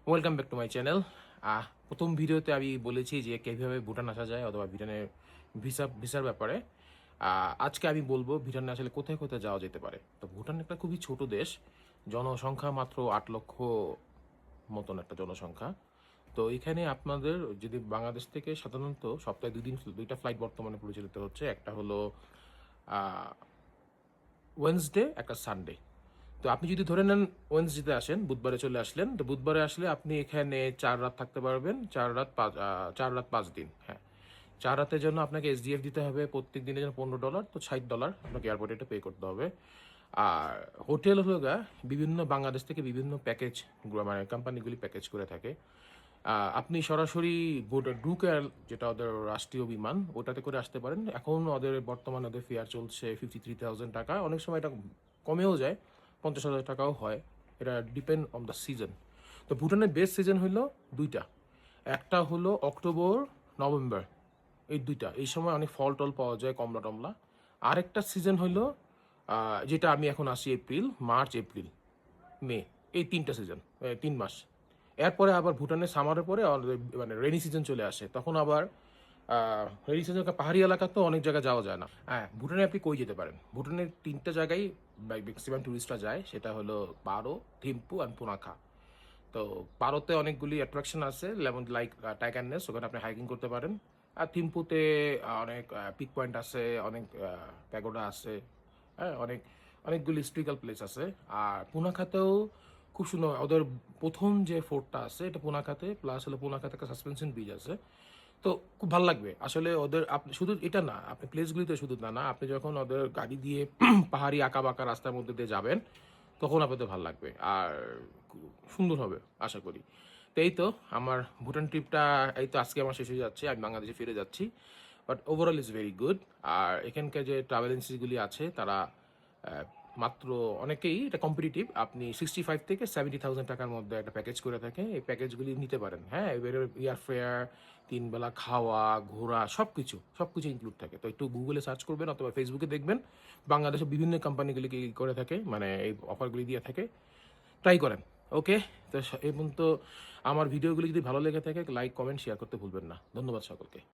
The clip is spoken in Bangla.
Welcome back to my channel. প্রথম ভিডিওতে আমি বলেছি যে কীভাবে ভুটান আসা যায় অথবা ভুটানের ভিসার ব্যাপারে। আজকে আমি বলবো ভুটানে আসলে কোথায় কোথায় যাওয়া যেতে পারে। তো ভুটান একটা খুবই ছোট দেশ, জনসংখ্যা মাত্র 8 লক্ষ মতন একটা জনসংখ্যা। তো এখানে আপনাদের যদি বাংলাদেশ থেকে সাধারণত সপ্তাহে দুইটা ফ্লাইট বর্তমানে পরিচালিত হচ্ছে। একটা হলো ওয়েডনেসডে, একটা সানডে। তো আপনি যদি ধরে নেন ওয়েডনেসডেতে আসেন, বুধবারে চলে আসলেন, তো বুধবারে আসলে আপনি এখানে 4 রাত থাকতে পারবেন। 4 রাত 5 দিন। হ্যাঁ, 4 রাতের জন্য আপনাকে এসডিএফ দিতে হবে প্রত্যেক দিনের জন্য $15, তো $60 আপনাকে এয়ারপোর্টে এটা পে করতে হবে। আর হোটেল হলো বিভিন্ন বাংলাদেশ থেকে বিভিন্ন প্যাকেজ, মানে কোম্পানিগুলি প্যাকেজ করে থাকে। আপনি সরাসরি ডুক এয়ার, যেটা ওদের রাষ্ট্রীয় বিমান, ওটাতে করে আসতে পারেন। এখন বর্তমানে ওদের ফেয়ার চলছে $53,000। অনেক সময় এটা কমেও যায়, $50,000 হয়। এটা ডিপেন্ড অন দ্য সিজন। তো ভুটানের বেস্ট সিজন হলো দুইটা। একটা হলো অক্টোবর, নভেম্বর, এই দুইটা। এই সময় অনেক ফল টল পাওয়া যায়, কমলা টমলা। আরেকটা সিজন হলো যেটা আমি এখন আসি, এপ্রিল, মার্চ, এপ্রিল, মে। এই 3টা সিজন, 3 মাস। এরপরে আবার ভুটানের সামারের পরে মানে রেনি সিজন চলে আসে, তখন আবার রেনি সিজন পাহাড়ি এলাকা, তো অনেক জায়গায় যাওয়া যায় না। হ্যাঁ, ভুটানে আপনি কই যেতে পারেন? ভুটানের 3টা জায়গায় ম্যাক্সিমাম টুরিস্টরা যায়, সেটা হলো পারো, থিম্পু আর পুনাখা। তো পারোতে অনেকগুলি অ্যাট্রাকশন আছে, যেমন লাইক টাইগারনেস, ওখানে আপনি হাইকিং করতে পারেন। আর থিম্পুতে অনেক পিক পয়েন্ট আছে, অনেক প্যাগোডা আছে। হ্যাঁ, অনেকগুলি হিস্ট্রিক্যাল প্লেস আছে। আর পুনাখাতেও খুব সুন্দর। ওদের প্রথম যে ফোর্টটা আছে এটা পুনাখাতে, প্লাস হলো পুনাখাতে একটা সাসপেনশন ব্রিজ আছে। তো খুব ভালো লাগবে আসলে ওদের। আপনি শুধু এটা না, আপনি প্লেসগুলিতে শুধু না, আপনি যখন ওদের গাড়ি দিয়ে পাহাড়ি আঁকা বাঁকা রাস্তার মধ্যে দিয়ে যাবেন, তখন আপনাদের ভালো লাগবে আর সুন্দর হবে আশা করি। তো এই তো আমার ভুটান ট্রিপটা, এই তো আজকে আমার শেষ হয়ে যাচ্ছে, আমি বাংলাদেশে ফিরে যাচ্ছি। But overall is very good. আর এখানকার যে ট্রাভেল এজেন্সিগুলি আছে তারা মাত্র, অনেকেই এটা কম্পিটিটিভ, আপনি 65 থেকে 70,000 টাকার মধ্যে একটা প্যাকেজ করে থাকে। এই প্যাকেজগুলি নিতে পারেন। হ্যাঁ, এবারে এয়ার ফেয়ার, 3 বেলা খাওয়া, ঘোরা, সব কিছু ইনক্লুড থাকে। তো একটু গুগলে সার্চ করবেন অথবা ফেসবুকে দেখবেন, বাংলাদেশের বিভিন্ন কোম্পানিগুলি কি করে থাকে, মানে এই অফারগুলি দিয়ে থাকে। ট্রাই করেন। ওকে। তো এই পর্যন্ত আমার ভিডিওগুলি যদি ভালো লেগে থাকে, লাইক, কমেন্ট, শেয়ার করতে ভুলবেন না। ধন্যবাদ সকলকে।